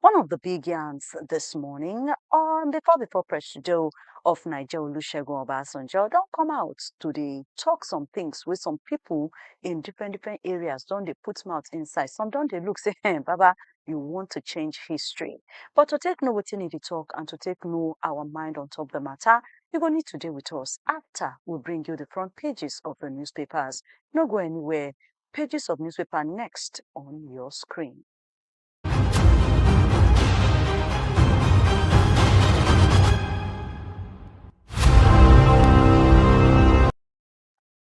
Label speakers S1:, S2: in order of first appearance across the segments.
S1: One of the big yarns this morning on the before Presido of Nigeria, Olusegun Obasanjo, don't come out to the talk some things with some people in different areas. Don't they put mouth inside? Some don't they look say, hey, Baba, you want to change history. But to take know what you need to talk and to take know our mind on top of the matter, you're going to need to deal with us after we bring you the front pages of the newspapers. Don't go anywhere. Pages of newspaper next on your screen.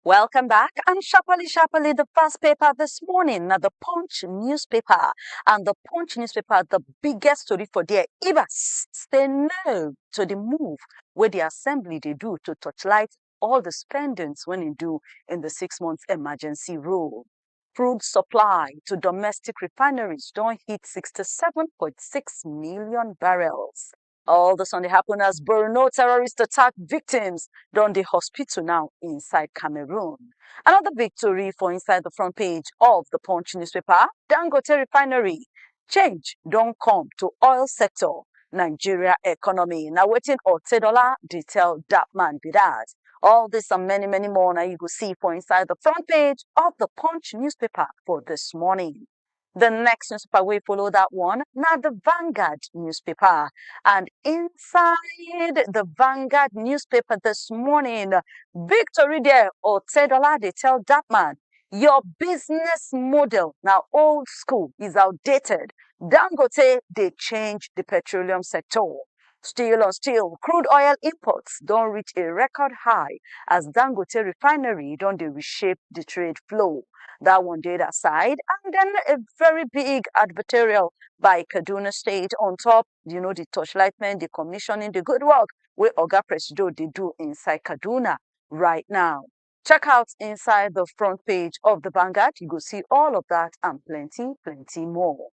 S1: Welcome back, and sharply, the first paper this morning, now the Punch newspaper. And the Punch newspaper, the biggest story for their Ibas, say no to the move where the assembly they do to touchlight all the spendings when they do in the 6 months emergency rule. Crude supply to domestic refineries don't hit 67.6 million barrels. All this only happened as Borno terrorist attack victims done the hospital now inside Cameroon. Another victory for inside the front page of the Punch newspaper, Dangote refinery. Change don't come to oil sector, Nigeria economy. Now waiting $10 detail that man be that. All this and many more now you will see for inside the front page of the Punch newspaper for this morning. The next newspaper we follow that one, now the Vanguard newspaper. And inside the Vanguard newspaper this morning, victory there, or $10, they tell that man, your business model, now old school, is outdated. Dangote, they change the petroleum sector. Steel on steel, crude oil imports don't reach a record high as Dangote refinery don't they reshape the trade flow. That one did aside, and then a very big advertorial by Kaduna State on top, the torchlightment, the commissioning, the good work where Oga Presido they do inside Kaduna right now. Check out inside the front page of the Vanguard. You go see all of that and plenty more.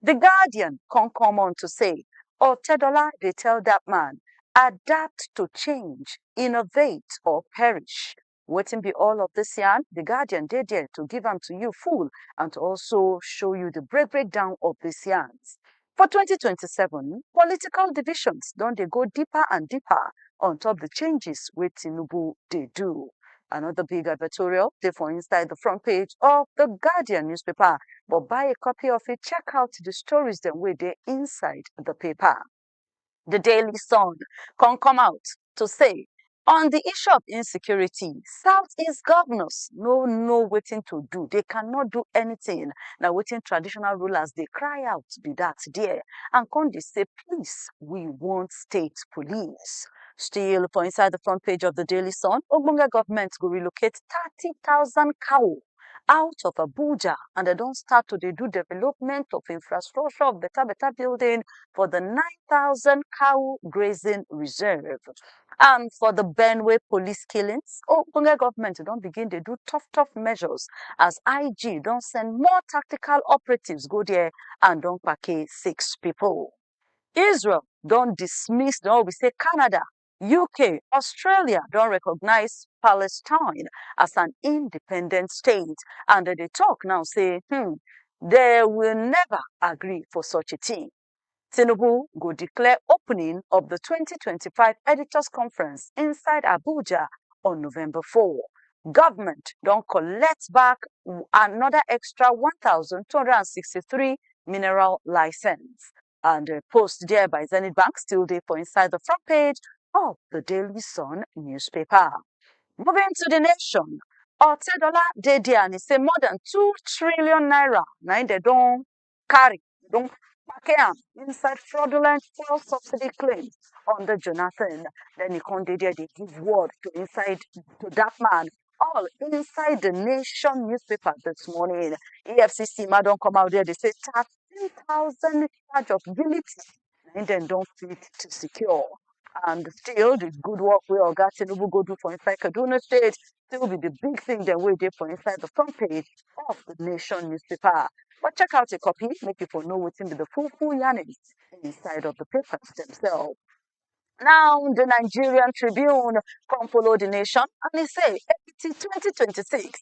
S1: The Guardian come on to say, $10, they tell that man, adapt to change, innovate or perish. Waiting be all of this yarn, the Guardian did there to give them to you full and to also show you the breakdown of these yarns. For 2027, political divisions don't they go deeper and deeper on top the changes with Tinubu they do. Another big advertorial, they for inside the front page of the Guardian newspaper. But buy a copy of it, check out the stories that were there inside the paper. The Daily Sun can come out to say, on the issue of insecurity, Southeast governors no waiting to do. They cannot do anything. Now waiting traditional rulers, they cry out, be that there. And come they say, please, we want state police. Still, for inside the front page of the Daily Sun, Ogbonge government will relocate 30,000 cow out of Abuja, and they don't start to do development of infrastructure of better building for the 9,000 cow grazing reserve. And for the Benue police killings, Ogbonge government don't begin to do tough measures as IG don't send more tactical operatives go there and don't pack 6 people. Israel don't dismiss, we say Canada, UK, Australia don't recognize Palestine as an independent state. And they talk now say, they will never agree for such a thing. Tinubu go declare opening of the 2025 Editors Conference inside Abuja on November 4. Government don't collect back another extra 1,263 mineral license. And post there by Zenith Bank still there for inside the front page of the Daily Sun newspaper. Moving to the Nation, $10 dey there and say more than 2 trillion naira. Now they don't carry, don't pack am inside fraudulent fuel subsidy claims under Jonathan. Then he come dey there, they give word to that man. All inside the Nation newspaper this morning. EFCC ma don't come out there, they say 13,000 charge of guilty. And then don't fit to secure. And still, the good work we all got Tinubu go do for inside Kaduna State still be the big thing that we did for inside the front page of the Nation newspaper. But check out a copy, make people know what's in the full yarnings inside of the papers themselves. Now, the Nigerian Tribune come follow the Nation and they say, APC 2026,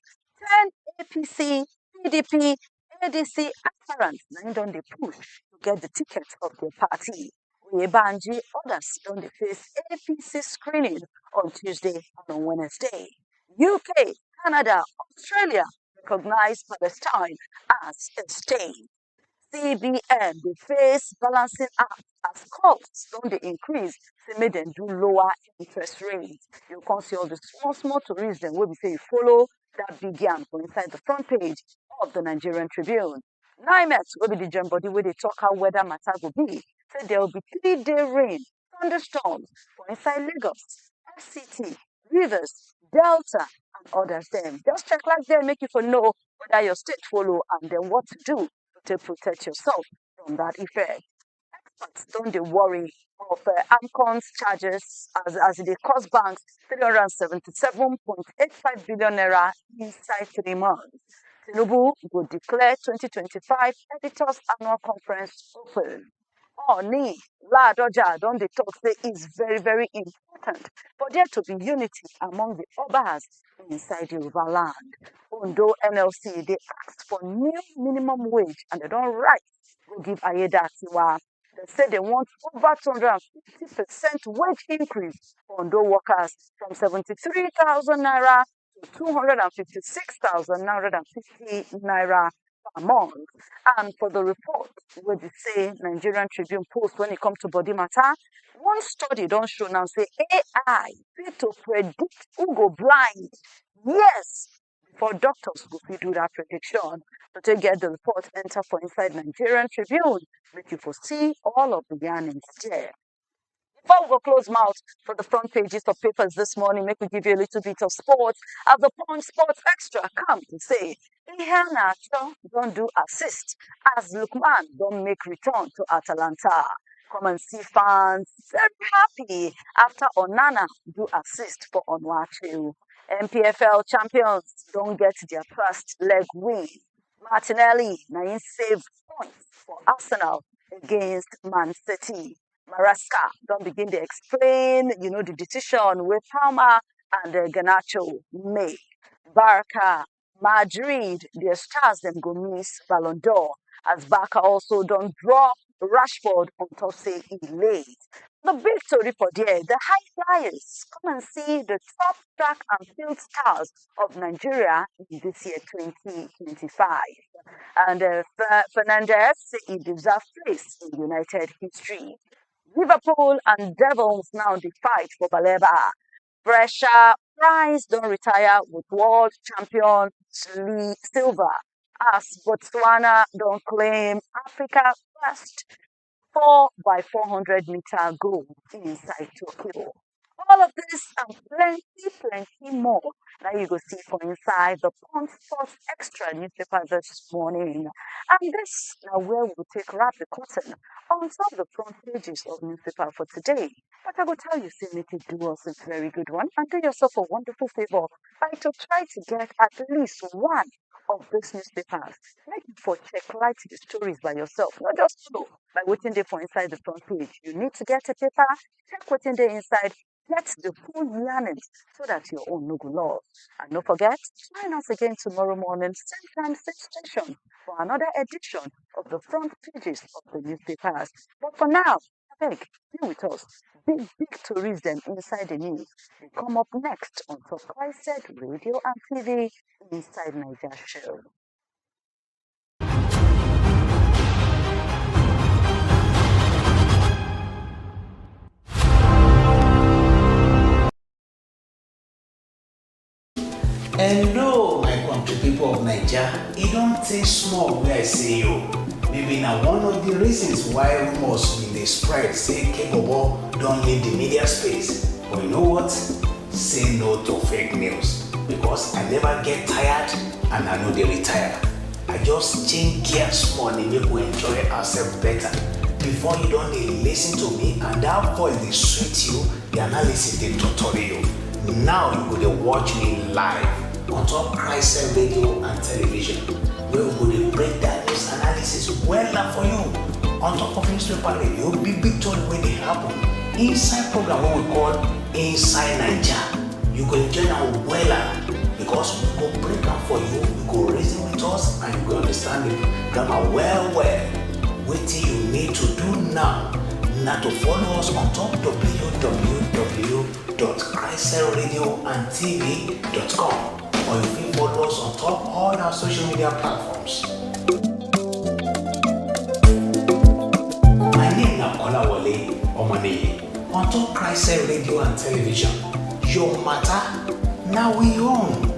S1: 10 APC, PDP, ADC aspirants now don dey push to get the ticket of their party. Oyebanji others don dey face APC screening on Tuesday and on Wednesday. UK, Canada, Australia recognize Palestine as a state. CBN dey face balancing act as costs don dey increase say make dem do lower interest rate. You come see all the small tori dem wey be say you follow that big yarn for inside the front page of the Nigerian Tribune. NIMET wey be the gem body wey dey talk how weather matter go be say there will be 3-day rain, thunderstorms for inside Lagos, FCT, Rivers, Delta and others dem. Just check like there make you for know whether your state follow and then what to do to protect yourself from that effect. Experts don't they worry of AMCON's charges as they cost banks 377.85 billion naira inside 3 months. Tinubu will declare 2025 Editors Annual Conference open. Oni, Ladoja, don't they talk say is very, very important for there to be unity among the Obas inside Yoruba land. Ondo NLC, they asked for new minimum wage and they don't write go give Ayedatiwa. They say they want over 250% wage increase for Ondo workers from 73,000 naira to 256,950 naira per month. And for the report, where they say Nigerian Tribune Post when it comes to body matter, one study don't show now say AI fit to predict who go blind. Yes, for doctors go fit do that prediction. To take get the report, enter for inside Nigerian Tribune, make you for see all of the yarnings there. Before we go close mouth for the front pages of papers this morning, make me give you a little bit of sports. As the Punch Sports Extra come to say, Iheanacho don't do assist as Lukman don't make return to Atalanta. Come and see fans very happy after Onana do assist for Onwachu. MPFL champions don't get their first leg win. Martinelli now save points for Arsenal against Man City. Maresca don't begin to explain, the decision with Palmer and Garnacho made. Barca, Madrid, their stars them go miss Ballon d'Or as Barca also don't drop Rashford on top say he late. The big story for there, the high flyers come and see the top track and field stars of Nigeria in this year 2025. And Fernandez say he deserves place in United history. Liverpool and Devils now the fight for Baleba. Pressure Price don't retire with world champion Silva as Botswana don't claim Africa first 4x400 meter goal inside Tokyo. All of this and plenty more now you go see for inside the Punch Sports Extra newspaper this morning. And this now where we'll take wrap the curtain on top of the front pages of newspaper for today. But I will tell you, say make it do us a very good one and do yourself a wonderful favor by to try to get at least one of these newspapers. Make you for check light the stories by yourself, not just know by waiting there for inside the front page. You need to get a paper, check what's in there inside, get the full yarnings so that your own no go lost. And don't forget, join us again tomorrow morning, same time, same station, for another edition of the front pages of the newspapers. But for now, I beg, be with us. Big stories then inside the news. They come up next on Top Said Radio and TV Inside Niger Show.
S2: Hello, my country people of Nigeria. It don't take small where I say you. Maybe now one of the reasons why rumors in the spread say Kebobo don't leave the media space. But you know what? Say no to fake news. Because I never get tired and I know they retire. I just change gears more and make we enjoy ourselves better. Before you don't listen to me and that voice they sweet you, the analysis they tutorial you. Now you go to watch me live on top Christ Radio and television. We will go to break that news analysis well for you. On top of newspaper radio, big story when they happen. Inside program what we call Inside Nigeria. You go join our well because we go break up for you, we go raise it with us and you go understand the grammar well well. Wetin you need to do now na to follow us on top www.christradioandtv.com or you fit follow us on top all our social media platforms. My name na Kolawole Omoniyi on top Christ Radio and Television. Your matter na we own.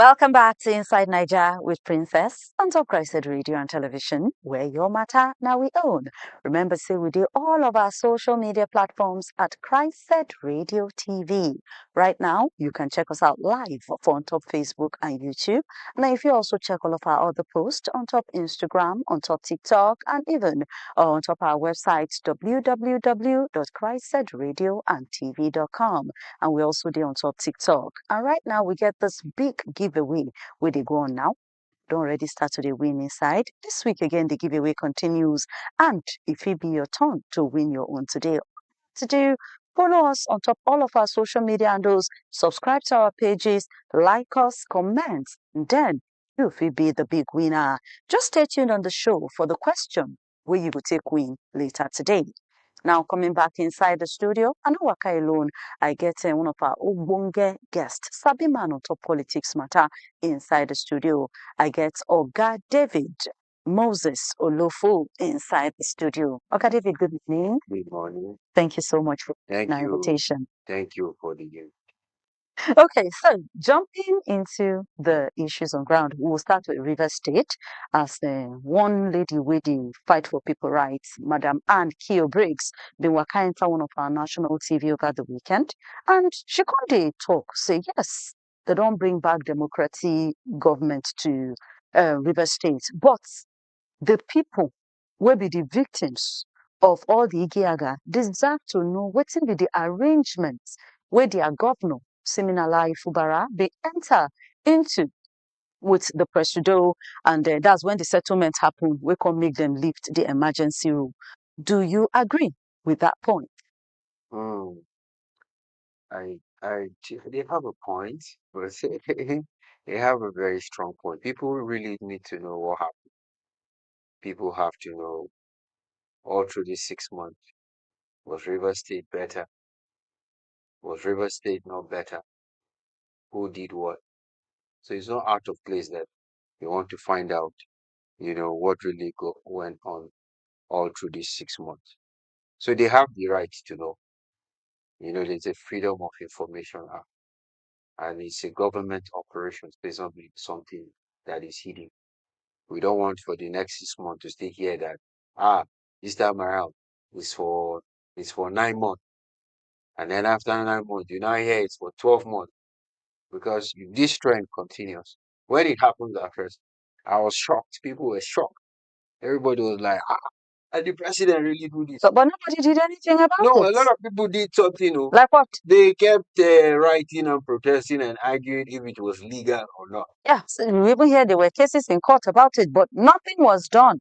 S1: Welcome back to Inside Niger with Princess on Top Christ Radio and Television, where your matter now we own. Remember, say we do all of our social media platforms at Christ Radio TV. Right now, you can check us out live on top Facebook and YouTube. And if you also check all of our other posts on top Instagram, on top TikTok, and even on top our website, www.christradioandtv.com. And we also do on top TikTok. And right now, we get this big giveaway where they go on now. Don't already start to the win inside. This week again, the giveaway continues. And if it be your turn to win your own today, to do, follow us on top all of our social media handles, subscribe to our pages, like us, comment, and then you will be the big winner. Just stay tuned on the show for the question where you will take win later today. Now, coming back inside the studio, I know waka alone. I get one of our Ogbonge guests, sabi man on top politics matter inside the studio. I get Oga David Moses Olofo inside the studio. Oga David, good evening.
S3: Good morning.
S1: Thank you so much for
S3: Thank
S1: the
S3: you.
S1: invitation.
S3: Thank you for the gift.
S1: Okay, so jumping into the issues on ground, we'll start with River State as one lady with the fight for people rights, Madam Ann-Kio Briggs, been working into one of our national TV over the weekend, and she couldn't talk, say yes, they don't bring back democratic government to River State, but the people will be the victims of all the Igiaga deserve to know what will be the arrangements where their governor, Siminala Fubara, they enter into with the Presido, and that's when the settlement happened. We can make them lift the emergency rule. Do you agree with that point?
S3: Mm, they have a point, but they have a very strong point. People really need to know what happened. People have to know all through these 6 months. Was River State better? Was River State not better? Who did what? So it's not out of place that you want to find out, what really went on all through these 6 months. So they have the right to know. There's a Freedom of Information Act, and it's a government operation. It's not something that is hidden. We don't want for the next 6 months to stay here that this time around it's for 9 months, and then after 9 months you now hear it's for 12 months, because if this trend continues, when it happened at first, I was shocked. People were shocked. Everybody was like, and the president really do this.
S1: But nobody did anything about
S3: No,
S1: it.
S3: a lot of people did something.
S1: Like what?
S3: They kept writing and protesting and arguing if it was legal or not.
S1: Yeah, so we even hear there were cases in court about it, but nothing was done.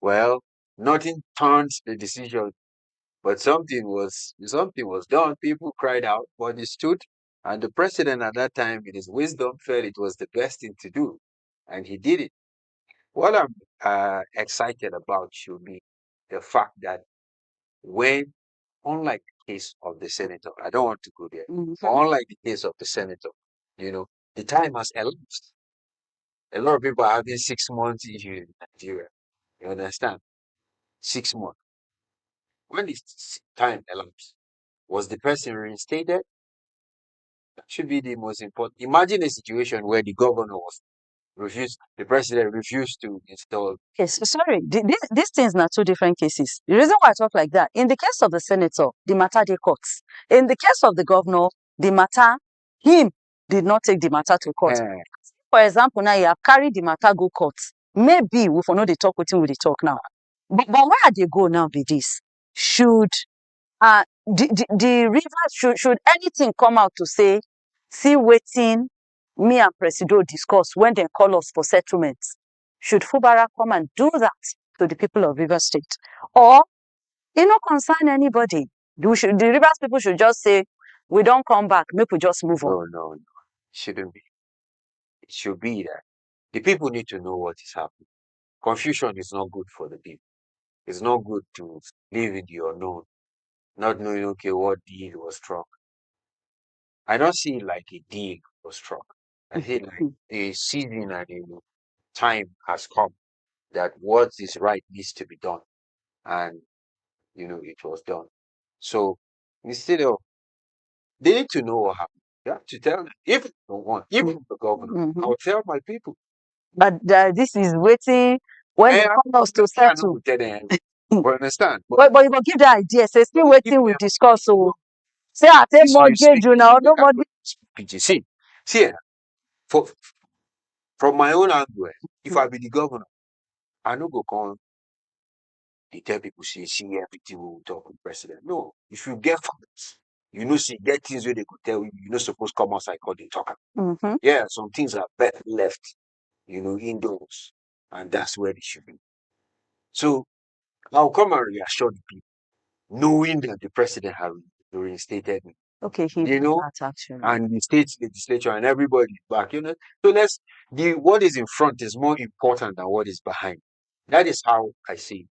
S3: Well, nothing turns the decision, but something was done. People cried out, but they stood, and the president at that time, in his wisdom, felt it was the best thing to do, and he did it. What I'm excited about should be the fact that when, unlike the case of the senator, I don't want to go there, but unlike the case of the senator, the time has elapsed. A lot of people are having 6 months issue in Nigeria. You understand? 6 months. When this time elapsed, was the person reinstated? That should be the most important. Imagine a situation where the governor the president refused to install.
S1: Yes, sorry, these things are two different cases. The reason why I talk like that, in the case of the senator, the matter they courts. In the case of the governor, the matter, him did not take the matter to court. For example, now you have carried the matter go court. Maybe we for know they talk with him, we talk now. But where they go now be this? Should the river should anything come out to say, see waiting me and Presido discuss when they call us for settlements. Should Fubara come and do that to the people of Rivers State? Or it not concern anybody. The Rivers people should just say, we don't come back, make we just move on.
S3: No, no, no. It shouldn't be. It should be that the people need to know what is happening. Confusion is not good for the people. It's not good to live in the unknown, not knowing, okay, what deal was struck. I don't see it like a deal was struck. I see it like a season and a time has come that what is right needs to be done. And, it was done. So instead of, they need to know what happened. You have to tell them. If you don't want, even the governor, I'll tell my people.
S1: But this is waiting when they
S3: And
S1: come us to
S3: I
S1: settle.
S3: will tell them. You understand?
S1: But you go give the idea. Say still
S3: If
S1: waiting we
S3: them-
S1: discuss. So say I take
S3: this you
S1: mortgage
S3: speak,
S1: you now. Nobody.
S3: PG. See, for, from my own angle, if I be the governor, I no go come. They tell people, see everything we will talk with president. No, if you get facts, see, get things where they could tell you, you're not supposed to come outside because they talk. Yeah, some things are better left, indoors, and that's where they should be. So I'll come and reassure the people, knowing that the president has reinstated me,
S1: Okay, he did that actually.
S3: and the state legislature and everybody is back, So what is in front is more important than what is behind. That is how I see it.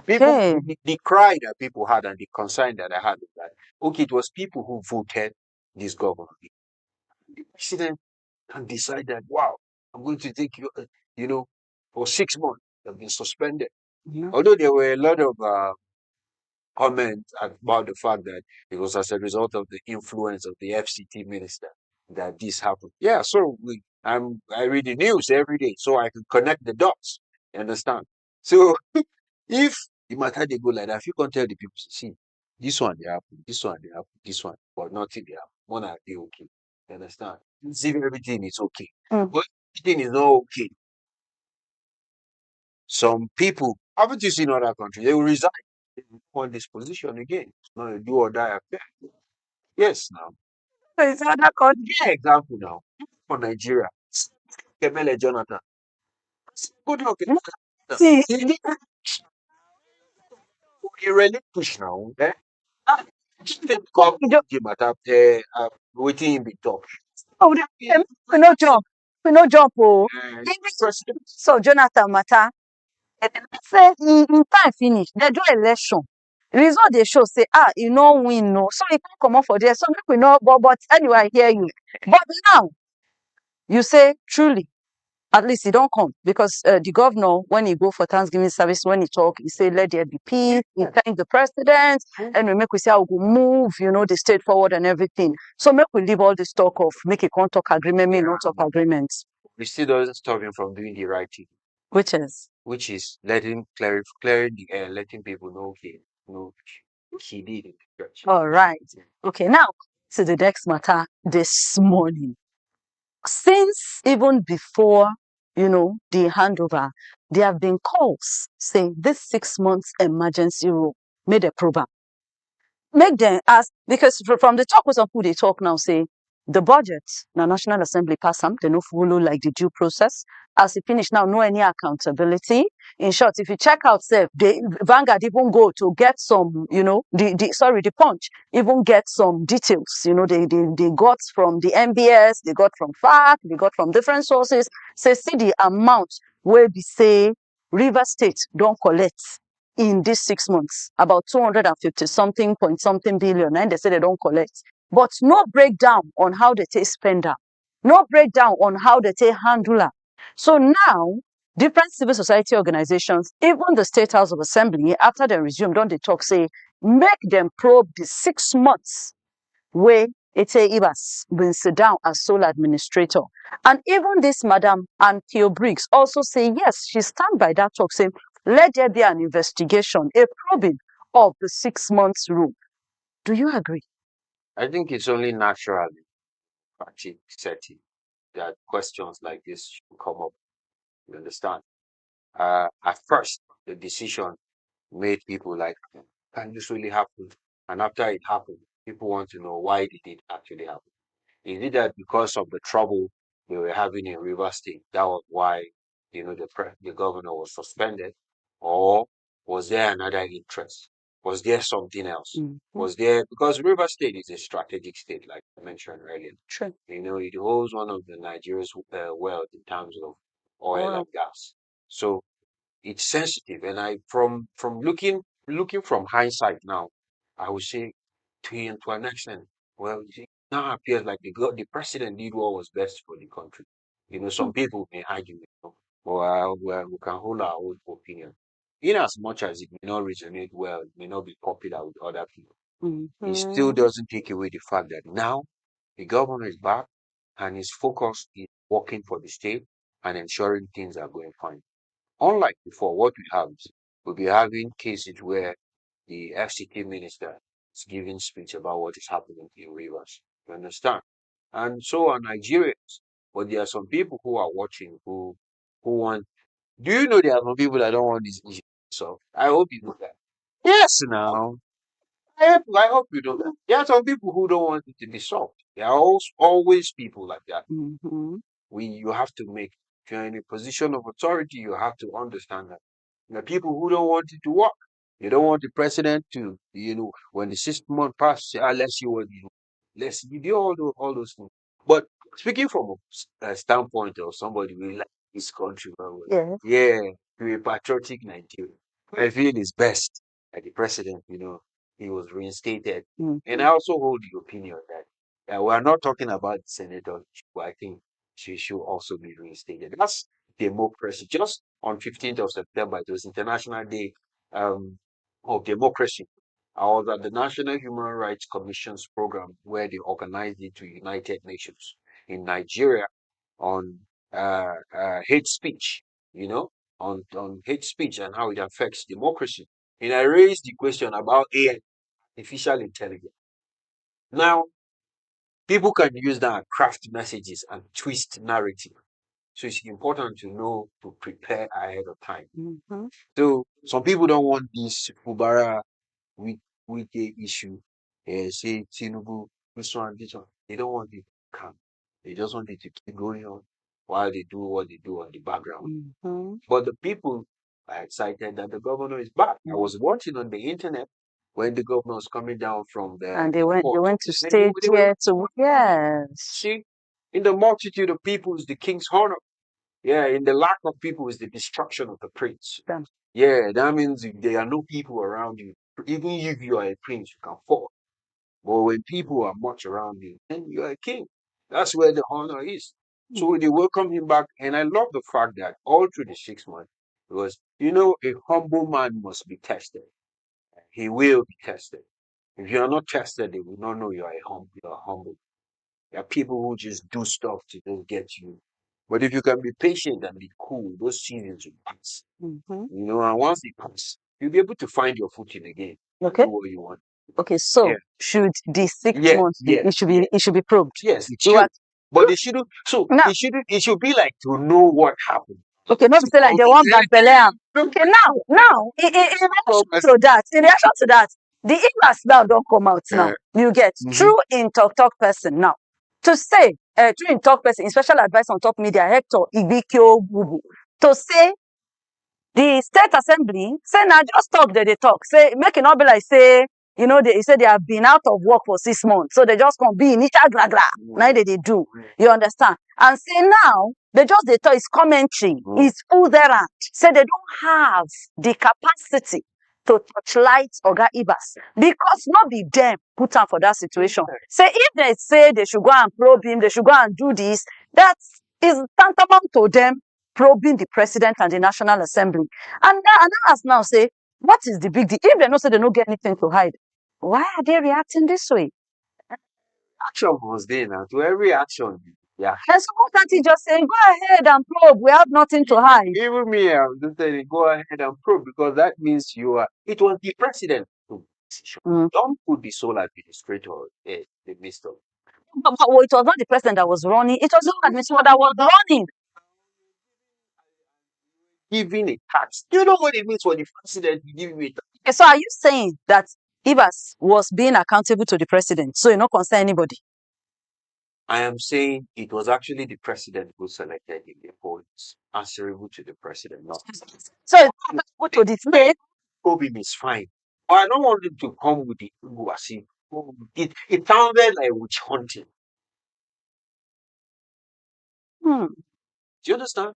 S3: People,
S1: Okay.
S3: the cry that people had and the concern that I had is that, okay, it was people who voted this government. The president can decide that, wow, I'm going to take you, for 6 months, they've been suspended. Although there were a lot of comment about the fact that it was as a result of the influence of the FCT minister that this happened. Yeah, so I read the news every day, so I can connect the dots. You understand? So if the matter they go like that, if you can tell the people, see, this one they happen, this one they happen, this one, but nothing they happen. One are they okay? You understand? See if everything is okay. But everything is not okay. Some people, haven't you seen other countries? They will resign. They will want this position again. It's not a do or die affair. Yes, now.
S1: So it's other country.
S3: Give an example now. For Nigeria, Kemele Jonathan. Good luck.
S1: See,
S3: He relinquish now. Eh? Come
S1: we don't.
S3: game at waiting in the top.
S1: Oh, we no jump. We no jump. Oh,
S3: President.
S1: so Jonathan matter. Say in time finish. They do election. Result they show say you no win no. So you can't come up for there. So make we know. But anyway, I hear you. But now you say truly. At least he don't come because the governor, when he go for Thanksgiving service, when he talk, he say, let there be peace. He thank the president, and we make we say, I will move, the state forward and everything. So make we leave all this talk of make a contract agreement, me not talk agreements.
S3: It still doesn't stop him from doing the right thing,
S1: Which is?
S3: which is clearing the air, letting people know, okay, no, he did it.
S1: All right. Okay, now to the next matter this morning. Since even before, the handover, there have been calls saying this 6 months emergency rule made a program. Make them ask, because from the talk with some people, they talk now, say, the budget, now National Assembly pass them, they no follow like the due process. As it finish now, no any accountability. In short, if you check out self, the Vanguard even go to get some, the punch, even get some details, they got from the MBS, they got from FAC, they got from different sources, say, see the amount where we say River State don't collect in these 6 months, about 250 something point something billion, and they say they don't collect. But no breakdown on how they take spender, no breakdown on how they take handler. So now, different civil society organizations, even the State House of Assembly, after they resume, don't they talk, say, make them probe the 6 months where it's a Ibas been sit down as sole administrator. And even this Madam Ann-Kio Briggs also say, yes, she stand by that talk, saying, let there be an investigation, a probing of the 6 months rule. Do you agree?
S3: I think it's only naturally practice setting that questions like this should come up. You understand? At first, the decision made people like, can this really happen? And after it happened, people want to know why did it actually happen? Is it that because of the trouble they were having in Rivers State. That was why, the governor was suspended. Or was there another interest? Was there something else? Was there, because Rivers State is a strategic state, like I mentioned earlier.
S1: True.
S3: It holds one of the Nigeria's wealth in terms of oil
S1: Wow.
S3: and gas. So it's sensitive, and I from looking from hindsight now, I would say to an extent, well, it now appears like the president did what was best for the country. Some people may argue, well, we can hold our own opinion. In as much as it may not resonate well, it may not be popular with other people, it still doesn't take away the fact that now the governor is back and his focus is working for the state and ensuring things are going fine. Unlike before, what we have is we'll be having cases where the FCT minister is giving speech about what is happening in Rivers. You understand? And so are Nigerians. But there are some people who are watching who want. Do you know there are some people that don't want this issue? So I hope you know that. Yes, now. I hope you know that. There are some people who don't want it to be solved. There are always people like that. You have to make, if you're in a position of authority, you have to understand that there are people who don't want it to work. They don't want the president to, when the 6 month passes, say, let's see what you do. Let's you do all those things. But speaking from a standpoint of somebody who like this country very well,
S1: Yes.
S3: yeah, to a patriotic Nigerian, I feel it's best that the president, he was reinstated. And I also hold the opinion that we are not talking about the senator, but I think she should also be reinstated. That's democracy. Just on 15th of September, it was International Day um, of Democracy. I was at the National Human Rights Commission's program where they organized it to United Nations in Nigeria on hate speech, on hate speech and how it affects democracy. And I raised the question about AI, artificial intelligence. Now, people can use that and craft messages and twist narrative. So it's important to know to prepare ahead of time. So some people don't want this Fubara with the issue. Say Tinubu, this one. They don't want it to come. They just want it to keep going on while they do what they do on the background. But the people are excited that the governor is back. I was watching on the internet when the governor was coming down from the
S1: And they went
S3: court.
S1: to
S3: And they
S1: stage
S3: were
S1: here to yes.
S3: see, in the multitude of people is the king's honor. Yeah, in the lack of people is the destruction of the prince.
S1: Damn.
S3: Yeah, that means if there are no people around you, even if you are a prince, you can fall. But when people are much around you, then you are a king. That's where the honor is. So they welcome him back. And I love the fact that all through the 6 months, because, a humble man must be tested. He will be tested. If you are not tested, they will not know you are humble. There are people who just do stuff to just get you. But if you can be patient and be cool, those seasons will pass. And once they pass, you'll be able to find your footing again.
S1: Okay.
S3: Do what you want.
S1: Okay. So
S3: Yeah.
S1: should the 6
S3: Yeah,
S1: months be?
S3: yeah,
S1: It should be. It should be probed.
S3: Yes, it
S1: You
S3: should.
S1: are
S3: But they shouldn't. So
S1: now.
S3: it should be like to know what happened.
S1: Okay, not to say like they want back Beleam. Okay, now, in reaction to that, the Ibas now don't come out now. You get true in talk person now. To say, true in talk person, in special advice on top media, Hector Igbikiowubu, to say the state assembly say now just talk they talk. Say make it not be like say, they say they have been out of work for 6 months. So they just gonna be initial gra gra. Now they do. You understand? And say now they just they talk is commentary, is full there and say they don't have the capacity to touchlight Oga Ibas because not be them put on for that situation. Say if they say they should go and probe him, they should go and do this, that is tantamount to them probing the president and the National Assembly. And I ask now, say, what is the big deal? If they don't say they don't get anything to hide, why are they reacting this way?
S3: Action was there now. To every action, yeah.
S1: And so why can't he just say, go ahead and probe, we have nothing to hide?
S3: Even me, I'm just saying, go ahead and probe because that means it was the president who decision. Don't put the sole administrator in the midst of.
S1: But it was not the president that was running, it was the administrator that was running.
S3: Giving a tax. Do you know what it means for the president to give you a tax?
S1: Okay, so are you saying that Ibas was being accountable to the president, so you not concern anybody?
S3: I am saying it was actually the president who selected him. Therefore, it's answerable to the president, not.
S1: So it's not to the state.
S3: Obim is fine. But I don't want him to come with the ego as if it sounded like witch hunting.
S1: Hmm.
S3: Do you understand?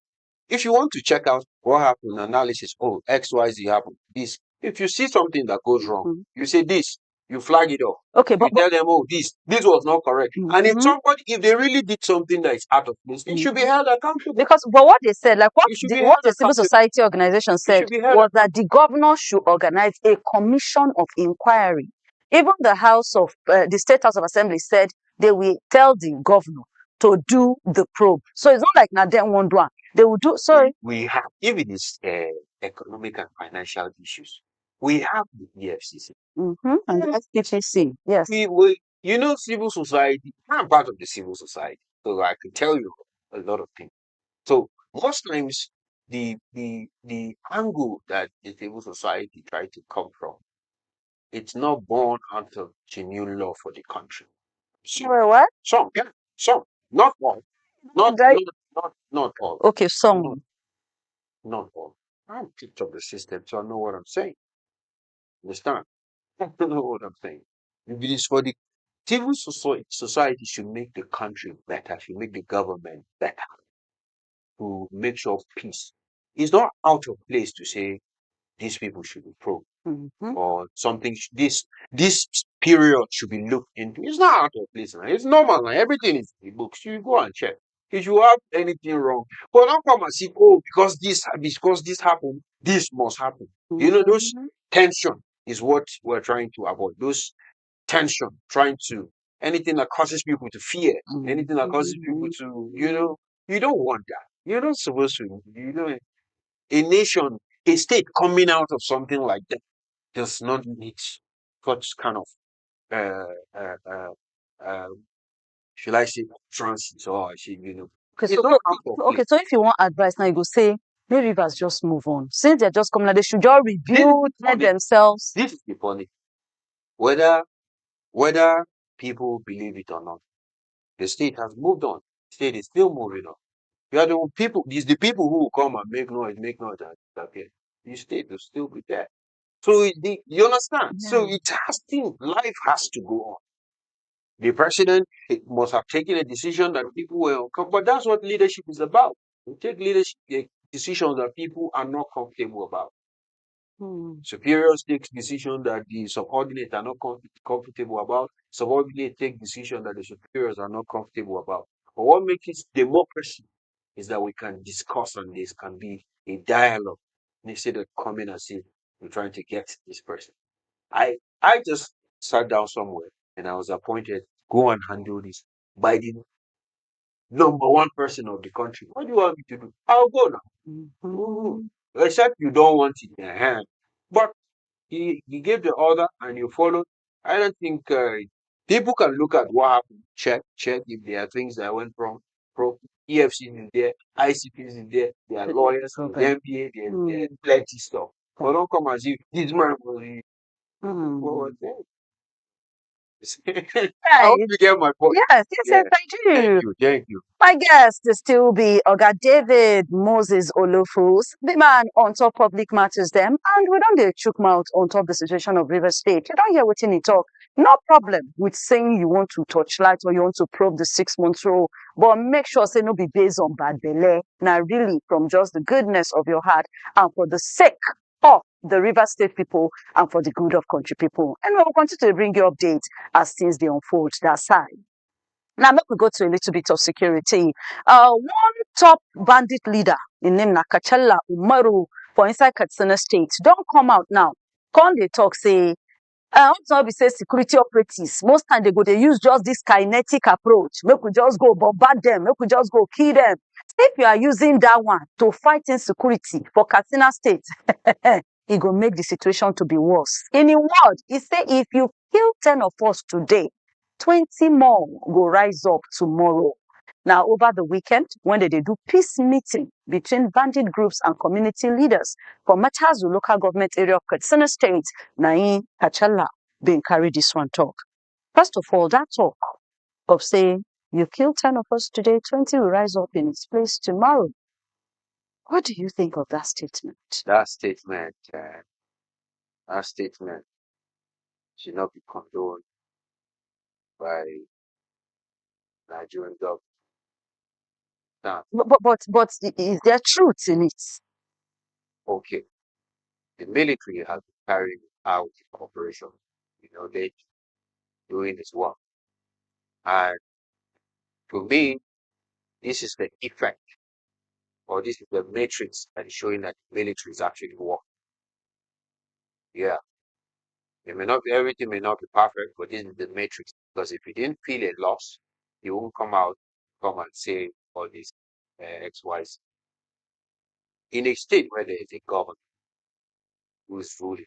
S3: If you want to check out what happened, analysis, oh, XYZ happened, this. If you see something that goes wrong,
S1: Mhm.
S3: you say this, you flag it off.
S1: Okay,
S3: You tell them, oh, this was not correct. And if
S1: Mhm.
S3: they really did something that is out of place, they should be held accountable.
S1: Because but what they said, like
S3: They should be
S1: what
S3: held
S1: the civil
S3: accountable.
S1: society organization
S3: They
S1: said
S3: should be held
S1: was that the governor should organize a commission of inquiry. Even the the State House of Assembly said they will tell the governor to do the probe. So it's not like now them won't do it. They will do. Sorry.
S3: We have, if it is economic and financial issues, we have the EFCC.
S1: And the SPPC, yes.
S3: You know, civil society. I'm part of the civil society, so I can tell you a lot of things. So most times, the angle that the civil society try to come from, it's not born out of genuine law for the country.
S1: Wait, what?
S3: Yeah, some, not all, not
S1: Right.
S3: not all,
S1: Okay,
S3: not,
S1: some.
S3: not all. I'm picked up the system, so I know what I'm saying. Understand? I know what I'm saying. If it is for the society should make the country better, should make the government better to make sure peace. It's not out of place to say these people should be probed or something. This period should be looked into. It's not out of place. Now. It's normal. Now. Everything is in the books. You go and check. If you have anything wrong, but don't come and say, oh, because this happened, this must happen. You know, those tension is what we're trying to avoid. Those tension, trying to anything that causes people to fear, anything that causes people to, you don't want that. You're not supposed to, a nation, a state coming out of something like that does not need such kind of, uh, uh, uh, uh, should I say, transit or,
S1: Okay,
S3: it's not out of place.
S1: so if you want advice now, you go say, maybe Rivers just move on. Since they're just coming out, they should just rebuild themselves.
S3: This is the funny. Whether people believe it or not, the state has moved on. The state is still moving on. You are the people. These the people who will come and make noise, and disappear. The state will still be there. So you understand? So it has to. Life has to go on. The president must have taken a decision that people were, but that's what leadership is about. You take leadership decisions that people are not comfortable about. Superiors take decisions that the subordinates are not comfortable about. Subordinates take decisions that the superiors are not comfortable about. But what makes it democracy is that we can discuss on this, can be a dialogue instead of coming and saying we're trying to get this person. I just sat down somewhere and I was appointed go and handle this by the number one person of the country. What do you want me to do? I'll go now. Mhm. Except you don't want it in your hand. But he gave the order and you followed. I don't think people can look at what happened, check if there are things that went wrong. EFC is there, ICP is there, there are lawyers, there's MPA, there's plenty stuff. But don't come and say this man was. What was that? I hope you get my point.
S1: Yes,
S3: Yeah.
S1: I do.
S3: Thank you.
S1: My guest will still be Oga David Moses Olofus, the man on top public matters them, and we don't dey chook mouth on top the situation of River State. You don't hear wetin he talk. No problem with saying you want to touch light or you want to probe the 6 months rule, but make sure say no be based on bad belle. Now really from just the goodness of your heart and for the sake of the River State people and for the good of country people. And we will continue to bring you updates as things they unfold that side. Now, make we go to a little bit of security. One top bandit leader in name na Kachala Umaru for inside Katsina State don't come out now. Come they talk say, also be say security operatives. Most time they use just this kinetic approach. Make we just go bombard them. Make we just go kill them. If you are using that one to fight insecurity for Katsina State, it go make the situation to be worse. In a word, he say if you kill 10 of us today, 20 more go rise up tomorrow. Now, over the weekend, when they do peace meeting between bandit groups and community leaders for Matazu local government area of Katsina State, Nain Kachala been carry this one talk. First of all, that talk of saying You kill 10 of us today, 20 will rise up in its place tomorrow. What do you think of that statement?
S3: That statement should not be condoned by Nigerian government. Now,
S1: But is there truth in it?
S3: okay, the military has been carrying out the operation, they doing this work. And to me, this is the effect, or this is the matrix that is showing that the military is actually working. Yeah, everything may not be perfect, but this is the matrix. Because if you didn't feel a loss, you won't come and say all this X, Y, Z. In a state where there is a government who is ruling,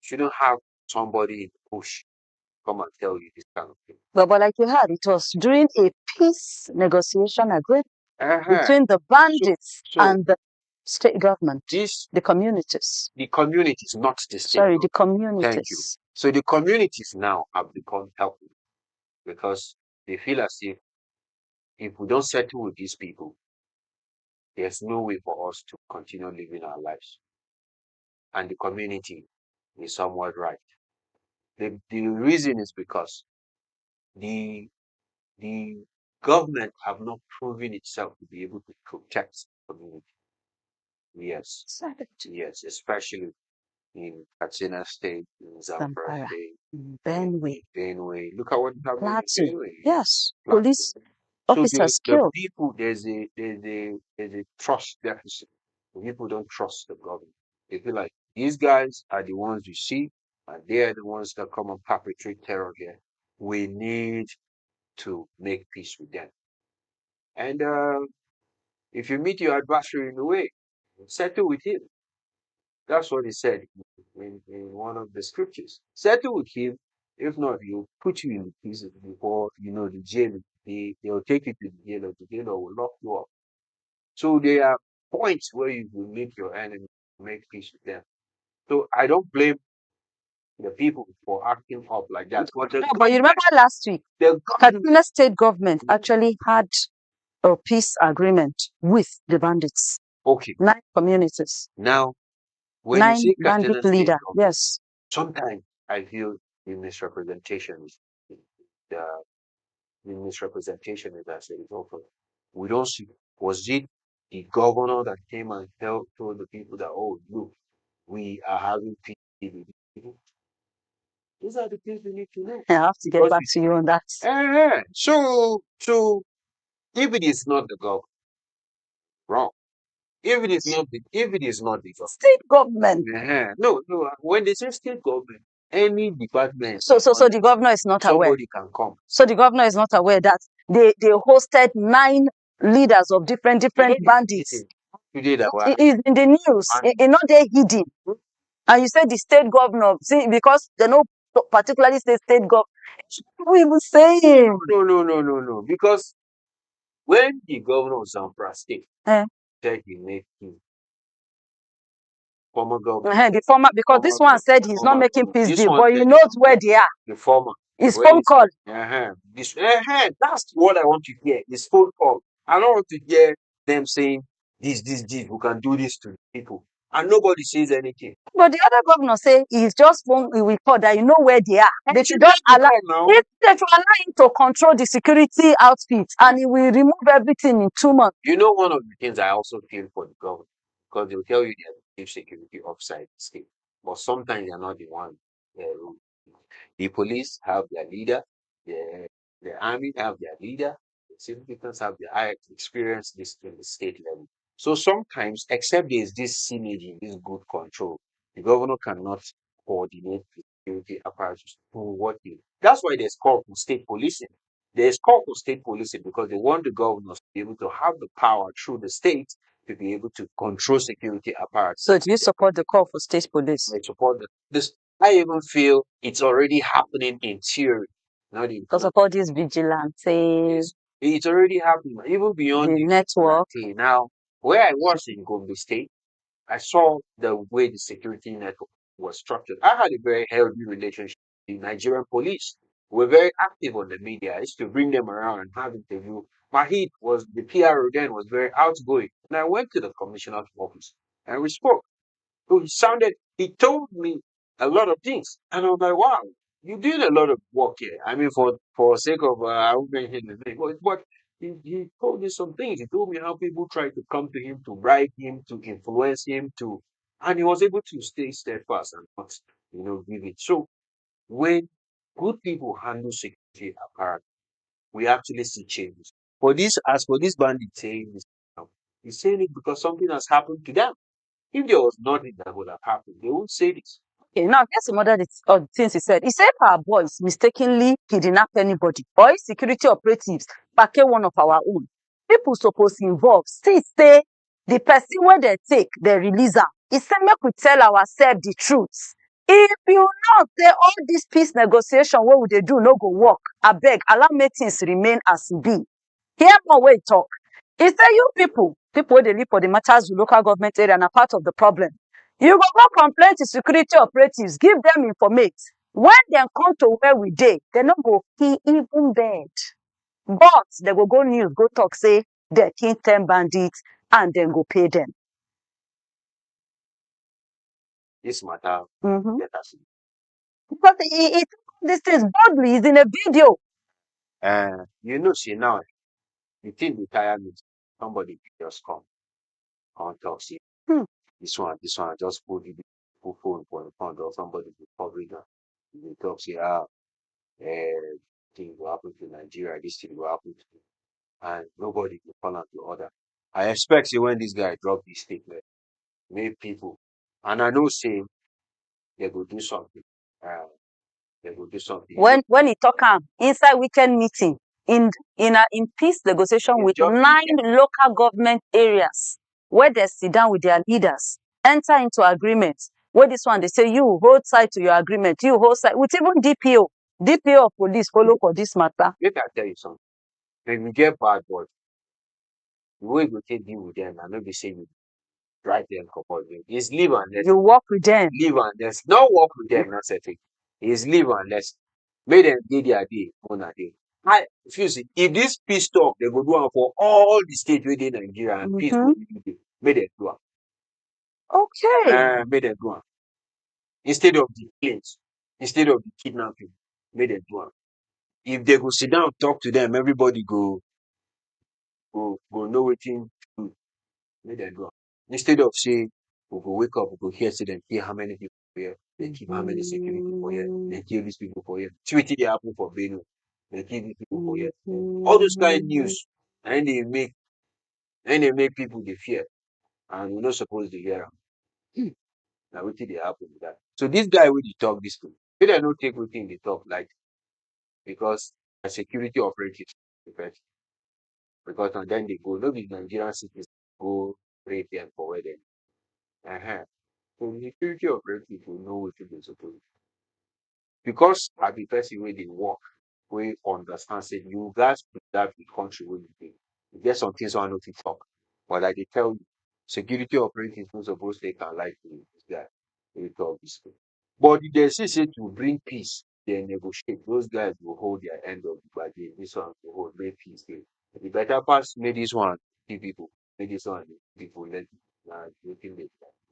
S3: shouldn't have somebody in the bush come and tell you this kind of thing.
S1: But like you heard, it was during a peace negotiation agreement between the
S3: So,
S1: bandits
S3: so
S1: and the state government, the communities.
S3: the communities, not the state.
S1: Sorry, the
S3: government. Thank you.
S1: communities.
S3: So the communities now have become helpless because they feel as if we don't settle with these people, there's no way for us to continue living our lives. And the community is somewhat right. The reason is because the the government have not proven itself to be able to protect the community. Yes, yes, especially in Katsina State, in Zamfara
S1: Zamfara,
S3: State,
S1: Benue,
S3: Look at what happened in
S1: Plateau.
S3: Benue.
S1: Yes,
S3: Plateau.
S1: police
S3: So
S1: officers
S3: the
S1: killed.
S3: people, there's a trust deficit. People don't trust the government. They feel like these guys are the ones you see, and they are the ones that come and perpetrate terror here. We need to make peace with them. And if you meet your adversary in the way, settle with him. That's what he said in one of the scriptures. Settle with him. If not, he'll put you in the prison before the jail. They'll take you to the jail, or the jailer will lock you up. So there are points where you will meet your enemy, make peace with them. So I don't blame the people for acting up like that.
S1: But you remember last week,
S3: the
S1: Kaduna state government actually had a peace agreement with the bandits.
S3: Okay.
S1: 9 communities.
S3: Now, when you
S1: 9
S3: say
S1: bandit
S3: Katsina State
S1: leader.
S3: government,
S1: Yes.
S3: sometimes I feel the misrepresentation is the misrepresentation is as a result of we don't see. Was it the governor that came and told the people that, oh, look, we are having peace with these people? These are the things we need to know.
S1: I have to get
S3: Because
S1: back to you on that.
S3: so if it is not the government, wrong. If it is not the government,
S1: State government.
S3: no, when they say state government, any department,
S1: So the governor is not aware.
S3: somebody can come.
S1: So the governor is not aware that they hosted 9 leaders of different bandits.
S3: Today that
S1: It is in the news. It's not there hidden. And you said the state governor, see, because they know particularly state governor. What are you even saying?
S3: No. Because when the governor of Zamfara State said he made peace, former governor,
S1: the former, because this one said he's not making peace deal, but he knows where they are.
S3: the former,
S1: His phone call.
S3: That's what I want to hear. His phone call. I don't want to hear them saying this, we can do this to people. And nobody says anything.
S1: But the other governor say he's just phone report that you know where they are. They should just allow if they should allow him to control the security outfit and he will remove everything in 2 months.
S3: You know, one of the things I also feel for the government, because they'll tell you they're chief security officer in the state, but sometimes they're not the one. The police have their leader, the army have their leader, the civil defense have their I experience this in the state level. So sometimes, except there's this synergy, this good control, the governor cannot coordinate the security apparatus to what he. That's why there's call for state policing. There's call for state policing because they want the governors to be able to have the power through the state to be able to control security apparatus.
S1: So do you support the call for state police?
S3: I support this. I even feel it's already happening in theory, not in
S1: because of all these vigilantes.
S3: It's already happening, even beyond
S1: the network.
S3: Now, where I was in Gombe State, I saw the way the security network was structured. I had a very healthy relationship with the Nigerian police. were very active on the media. I used to bring them around and have interview. Mahid was the PRO then, was very outgoing. And I went to the commissioner's office and we spoke. So he told me a lot of things. And I was like, wow, you did a lot of work here. I mean, for sake of, I won't mention his name, but he told me some things. He told me how people tried to come to him, to bribe him, to influence him, and he was able to stay steadfast and not, give it. So when good people handle security apparently, we actually see changes. As for this bandit saying this now, he's saying it because something has happened to them. If there was nothing that would have happened, they won't say this.
S1: Okay, now guess some other things he said. He said if our boys mistakenly kidnap anybody or if security operatives pack one of our own, people supposed involve still say the person where they take, they release am. He said make we tell ourselves the truth. If you know say all this peace negotiation what would they do no go work, abeg allow make things remain as e be. Hear more wey e talk. He say you people wey dey live for the matters local government area na part of the problem. You go complain to security operatives, give them informate. When dem come to where we dey, dem no go kill even bird. But dem go news, go talk say dem kill 10 bandits and dem go pay them.
S3: This matter, let us see.
S1: Because he took these things boldly, he's in a video.
S3: See now, the thing dey tire me. Somebody just come and talk, see, this one just put the phone for the front or somebody will cover it. They talk, say, thing will happen to Nigeria, this thing will happen to, and nobody will call out the order. I expect say when this guy drop this statement, make people, and I know say they go do something. They go do something.
S1: When he talk inside weekend meeting in peace negotiation with 9 local government areas where they sit down with their leaders, enter into agreement. Where this one they say you hold side to your agreement, you hold side with even DPO of police follow for this matter.
S3: Make I tell you something. When we get bad boys, the way we take deal with them, I know they say you drive them couple is live and let
S1: you work with them.
S3: Live and let's not work with them, not setting. Is live and let's make them day their day on a day. If you see, if this peace talk, they go do it for all the states within Nigeria and peace will be made them do it.
S1: Okay.
S3: Made them do it. Instead of the killings, instead of the kidnapping, made them do it. If they go sit down, talk to them, everybody go know what to do. Made them do it. Instead of say, we go wake up, we go hear, say them hear how many people here, they keep how many security for here, they kill these people for here. See what they happen for Benue, they kill these people for here. All those kind of news, and they make people they fear, and we're not supposed to hear them. Now what did they happen with that? So this guy when he talk this thing, they don't take what they talk like because a security operative because and then they go, no be Nigerian citizens go rape them for where they so the security operative will know what they suppose do. Because I be person where they work, we understand say you guys preserve the country where you be. You get some things I know to talk. But like they tell you, security operatives not supposed to take and like this guy. They talk this thing. But if they say to bring peace, they negotiate. Those guys will hold their end of the bargain. This one will hold make peace there. The better pass made this one kill people. Made this one people let looking later.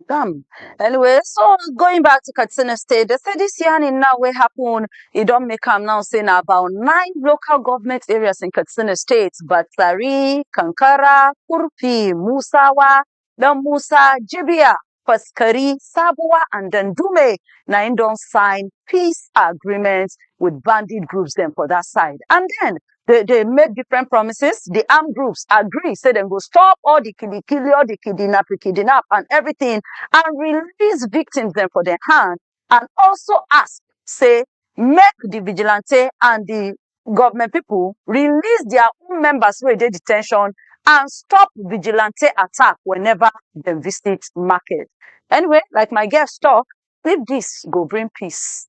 S1: Damn. Anyway, so going back to Katsina State, they say this year in now what happen, it don't make them now saying about 9 local government areas in Katsina State, Batsari, Kankara, Kurpi, Musawa, the Musa, Jibia, Paskari, Sabuwa, and Dandume. Now don't sign peace agreements with bandit groups then for that side. And then they made different promises. The armed groups agree, say they go stop all the killy, all the kidnap, and everything, and release victims then for their hand, and also ask, say, make the vigilante and the government people release their own members who are in detention and stop vigilante attack whenever they visit market. Anyway, like my guest talk, if this go bring peace,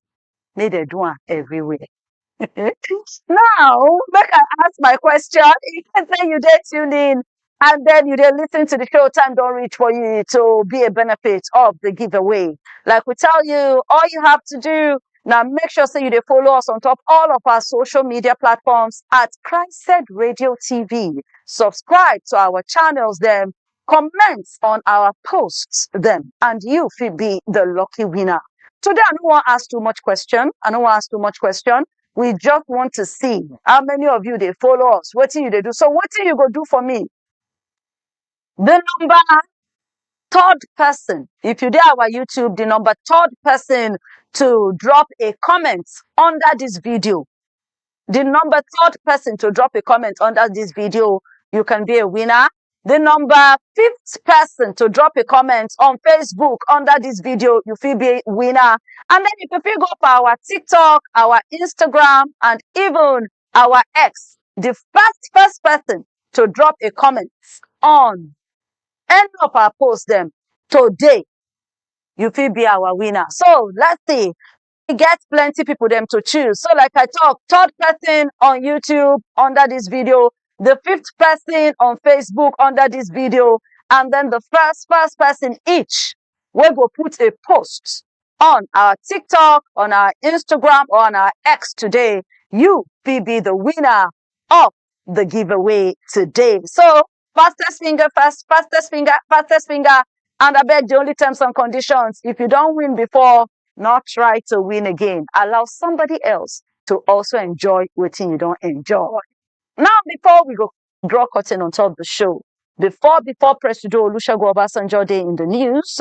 S1: may they do it everywhere. Now, make I ask my question. You can say you did tune in and then you did listen to the show. Time don't reach for you to be a benefit of the giveaway. Like we tell you, all you have to do Now make sure say you dey follow us on top all of our social media platforms at Christ Said Radio TV. Subscribe to our channels them, comment on our posts them, and you will be the lucky winner. Today I don't want to ask too much question. We just want to see how many of you they follow us. What you they do? So what you go do for me? The number third person, if you did our YouTube, the number third person to drop a comment under this video, the number third person to drop a comment under this video, you can be a winner. The number fifth person to drop a comment on Facebook under this video, you will be a winner. And then if you go for our TikTok, our Instagram, and even our X, the first person to drop a comment on any of our posts them today, you will be our winner. So let's see. We get plenty people them to choose. So like I talk, third person on YouTube under this video, the fifth person on Facebook under this video, and then the first person each. We go put a post on our TikTok, on our Instagram, or on our X today. You will be the winner of the giveaway today. So fastest finger first, fastest finger. And I beg the only terms and conditions. If you don't win before, not try to win again. Allow somebody else to also enjoy what you don't enjoy. Now, before we go draw curtain on top of the show, before President Olusegun Obasanjo Day in the news,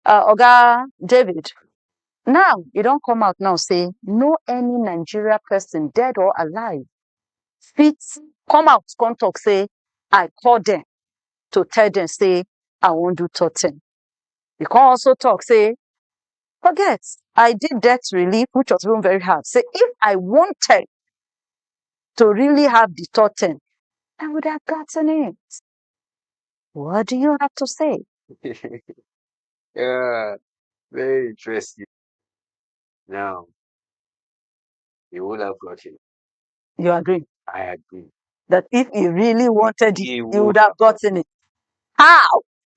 S1: Oga David, now you don't come out now say no any Nigeria person dead or alive fit come out come talk say I call them to tell them say I won't do certain. You can also talk say forget, I did debt relief, which was even very hard. Say, if I wanted to really have the third 10, I would have gotten it. What do you have to say?
S3: Yeah, very interesting. Now, you would have got it.
S1: You agree
S3: I agree.
S1: that if he really wanted it,
S3: He
S1: he
S3: would
S1: would have gotten it. How?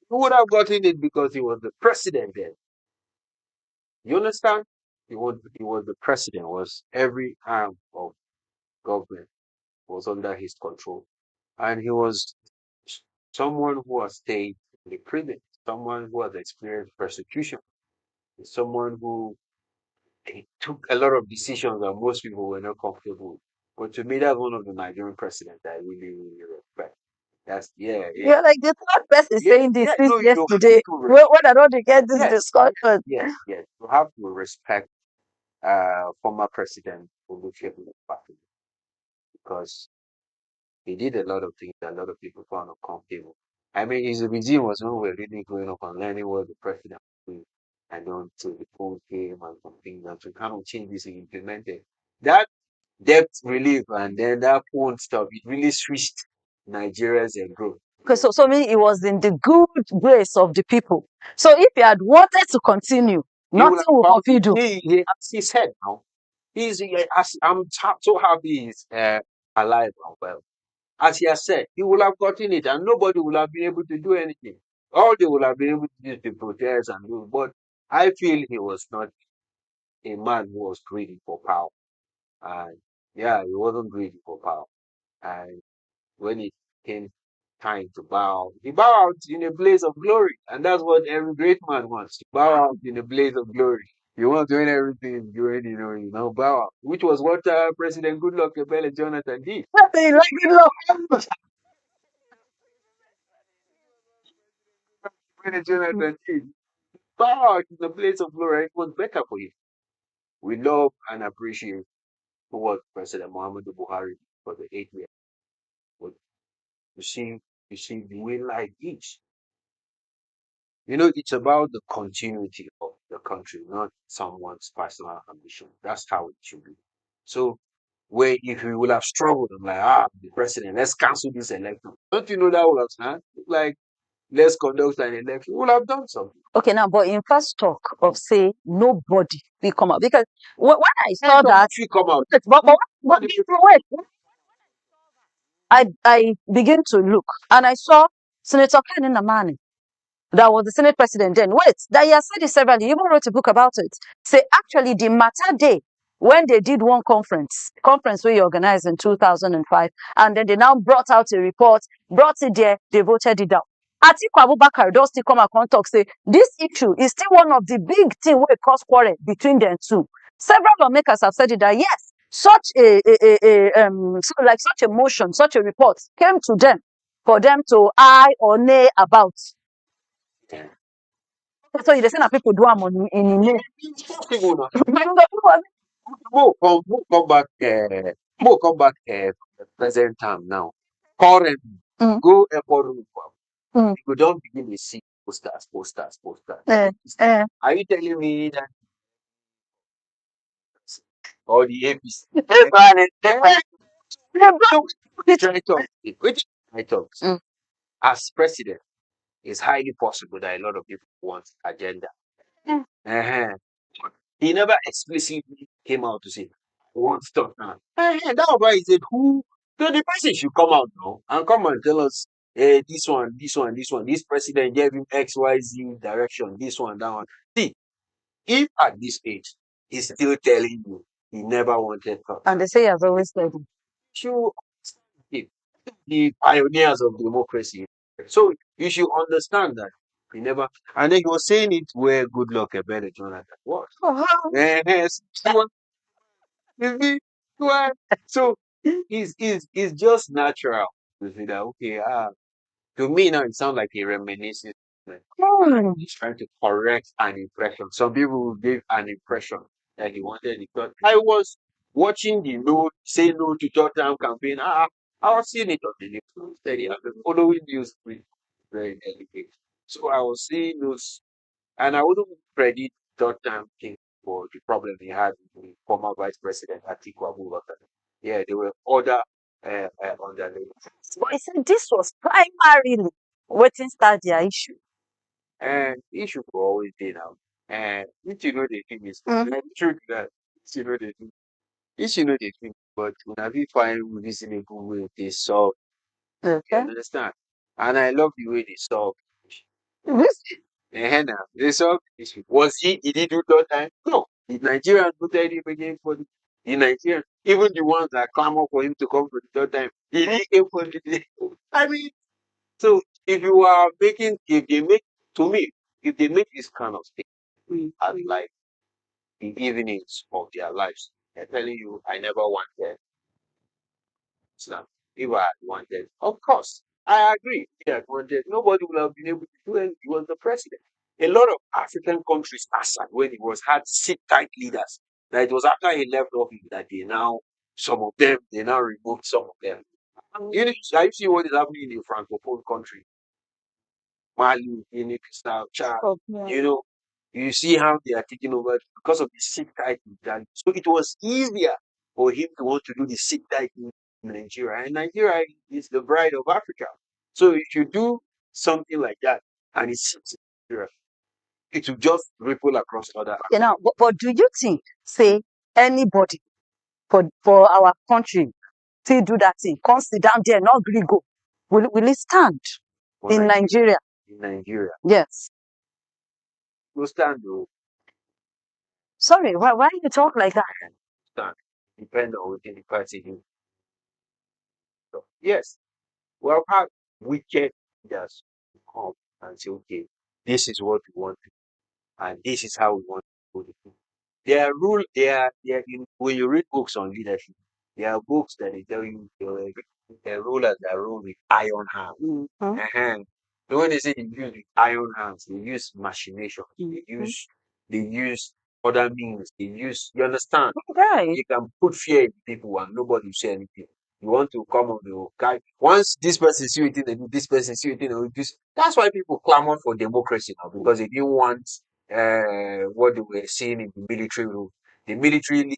S3: He would have gotten it because he was the president then. You understand? He was the president, was every arm of government was under his control. And he was someone who has stayed in the prison, someone who has experienced persecution, someone who he took a lot of decisions that most people were not comfortable with. But to me, that's one of the Nigerian presidents I really, really respect. That's yeah, yeah.
S1: You're like the third person
S3: Yeah,
S1: saying this
S3: yeah,
S1: since
S3: no, you have
S1: yesterday.
S3: to
S1: When I don't get this
S3: yes,
S1: discussion.
S3: yes. You have to respect former president Olusegun Obasanjo because he did a lot of things that a lot of people found uncomfortable. I mean, his regime was when we were really growing up and learning what the president was doing, and then until the phone came and some things and some kind of changes he implemented. That debt relief and then that phone stuff, it really switched Nigeria's growth.
S1: Okay, so mean it was in the good grace of the people. So if he had wanted to continue,
S3: He will
S1: nothing
S3: have
S1: would
S3: found
S1: have do.
S3: he as he said now. So happy he's alive and well. As he has said, he will have gotten it, and nobody will have been able to do anything. All they will have been able to do is to protest and do. But I feel he was not a man who was greedy for power, and yeah, he wasn't greedy for power. And when it came time to bow, he bowed out in a blaze of glory, and that's what every great man wants: to bow out in a blaze of glory. You want to win everything, you know, bow out, which was what President Goodluck Ebele Jonathan did.
S1: Nothing like it, love.
S3: President Jonathan did. Bow out in the place of glory. It was better for him. We love and appreciate what President Muhammadu Buhari for the 8 years. But you see, the way life is. You know, it's about the continuity of the country, not someone's personal ambition. That's how it should be. So, where if we would have struggled, I'm like, the president, let's cancel this election. Don't you know that would have like, let's conduct an election? We would have done something.
S1: Okay, now, but in first talk of say nobody will come out because when I saw
S3: Somebody
S1: that,
S3: should come out.
S1: but wait, I begin to look and I saw Senator Ken Namani, that was the Senate president then. Wait, that he has said it severally. He even wrote a book about it. Say actually the matter day when they did one conference we organized in 2005, and then they now brought out a report, brought it there, they voted it down. Atiku Abubakar don still come and come talk say this issue is still one of the big thing wey cause quarrel between them two. Several lawmakers have said it that yes, such like such a motion, such a report came to them for them to aye or nay about. So you say na people do am in nay.
S3: People More come back present time now. Current
S1: Mm,
S3: go airport room.
S1: mm,
S3: You don't begin to see posters.
S1: eh, eh.
S3: Are you telling me that or the APC?
S1: Man, it's different.
S3: So which I talk, which I talk,
S1: Mm.
S3: as president, it's highly possible that a lot of people want agenda.
S1: Mm.
S3: Uh-huh. He never explicitly came out to say, "I want stuff now." That's why he said, "Who?" So the person should come out now and come and tell us, this president gave him XYZ direction, this one, that one. See, if at this age he's still telling you he never wanted to,
S1: And they say he has always said it.
S3: you understand the pioneers of democracy. So you should understand that he never, and then he was saying it where good luck a better Jonathan was. Yes, you see, why? So it's just natural to say that okay, to me now it sounds like a reminiscence.
S1: Mm.
S3: He's trying to correct an impression. Some people will give an impression that he wanted it. But I was watching the no say no to Tottenham campaign. I was seeing it on the news. Steady. I've been following news very delicate. So I was seeing those, and I wouldn't credit Tottenham thing for the problem he had with the former Vice President Atiku Abubakar. Yeah, there were other underlying.
S1: But he said this was primarily waiting start their issue.
S3: And issue will always be now. And if you know the thing is
S1: Mhm.
S3: true to that. If you know the thing. If you know the thing, but when we find reasonable way they solve, you
S1: Okay.
S3: understand? And I love the way they solve.
S1: Mhm.
S3: Now, they solve the issue. Was he did do that time? No. The Nigerians voted him again for the Nigerians. Even the ones that clamor for him to come for the third time. He came for the I mean, so if you are making if they make to me, if they make this kind of thing at like the evenings of their lives, they're telling you I never wanted Islam. If I had wanted, of course, I agree. If I had wanted, nobody would have been able to do anything. He was the president. A lot of African countries asked when he was had sit tight leaders. That it was after he left office that they now some of them they now removed some of them. You know, I see what is happening in the francophone country. Mali, Guinea Bissau, Chad,
S1: Oh, yeah.
S3: you see how they are taking over because of the sick tight mentality. So it was easier for him to want to do the sick tight in Nigeria. And Nigeria is the bride of Africa. So if you do something like that and it sits in Nigeria, it will just ripple across other.
S1: Okay, now, but do you think, say, anybody for our country still do that thing, come sit down there, not gree go, will it stand
S3: For
S1: in
S3: Nigeria.
S1: Nigeria?
S3: In Nigeria.
S1: Yes.
S3: No stand though.
S1: Sorry, why you talk like that?
S3: Stand. Depend on within the party. So, yes. Well, how wicked leaders come and say, okay, this is what we want, and this is how we want to do it. There are rule. There are when you read books on leadership, there are books that they tell you the rulers that rule with iron hands.
S1: Mhm.
S3: Uh-huh. So when they say they use with iron hands, they use machination. They
S1: Mhm.
S3: use other means. They use you understand.
S1: Right.
S3: You can put fear in people and nobody will say anything. You want to come on the guy. Once this person see anything they do, this person see anything they do this. That's why people clamor for democracy now because they didn't want what they were seeing in the military rule. The military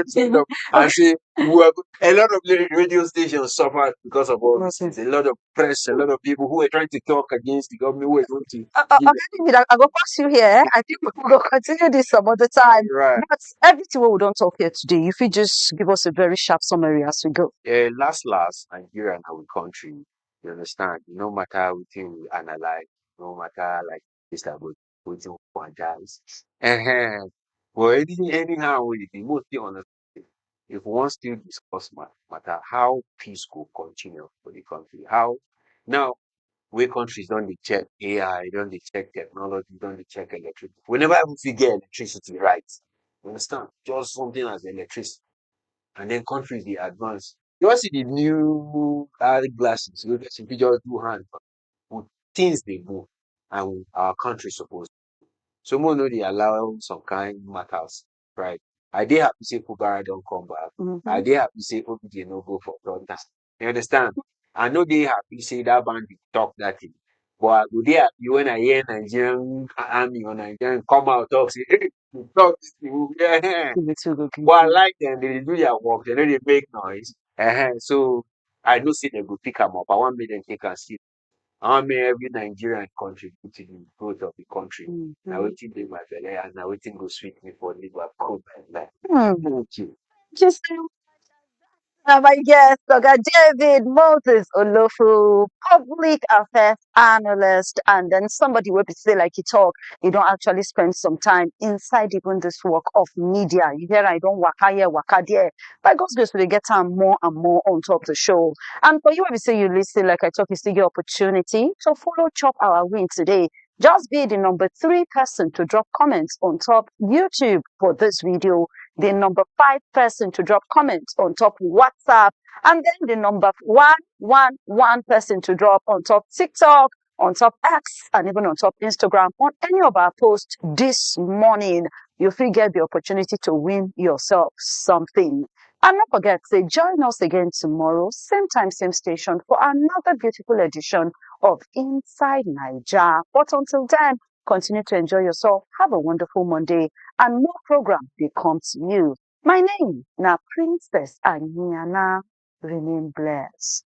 S3: stand up and say a lot of radio stations suffered because of all these
S1: Okay.
S3: things. A lot of press, a lot of people who were trying to talk against the government who were going to give
S1: Okay, David, I go pass you here. I think we will continue this some other time.
S3: right.
S1: But everything we don't talk here today, if you just give us a very sharp summary as we go.
S3: Last, Nigeria and our country, you understand, no matter what you analyze, no matter like this about what you want guys. But anyhow, we dey mostly understand. If one still discuss matter, how peace go continue for the country. How now where countries don't dey check AI, don't dey check technology, don't dey check electricity. We never even fit get electricity right. You understand? Just something as electricity. And then countries dey advance. You wan see the new glasses wey person fit just do hand with things dey move and our country suppose. So more no dey allow some kind matters, right? I dey happy say Fubara don come back. I dey happy say OBJ no go for protest. You understand? I no dey happy say that bandit talk that thing. But I go dey happy when I hear Nigerian army or Nigerian come out talk say, hey, you talk this thing. Yeah. But I like them, they dey do their work, they no dey make noise. So I know say they go pick am up. I want make them take am serious. I want make every Nigerian contribute to the growth of the country. Now wetin dey my belle and now wetin go sweet me for liver. Thank you.
S1: Just my guest, Dr. David Moses Olofu, public affairs analyst, and then somebody will be say like you talk, you don't actually spend some time inside even this work of media. You hear I don't waka here, waka there. By God's grace, we get time more and more on top of the show. And for you, when we say you listen, like I talk, you still get opportunity to follow Chop Our Win today. Just be the number 3 person to drop comments on top YouTube for this video, the number 5 person to drop comments on top WhatsApp, and then the number 111 person to drop on top TikTok, on top X, and even on top Instagram on any of our posts this morning. You will get the opportunity to win yourself something. And not forget, say join us again tomorrow, same time, same station, for another beautiful edition of Inside Niger. But until then, continue to enjoy yourself. Have a wonderful Monday, and more program will come to you. My name na Princess Anyana. Remain blessed.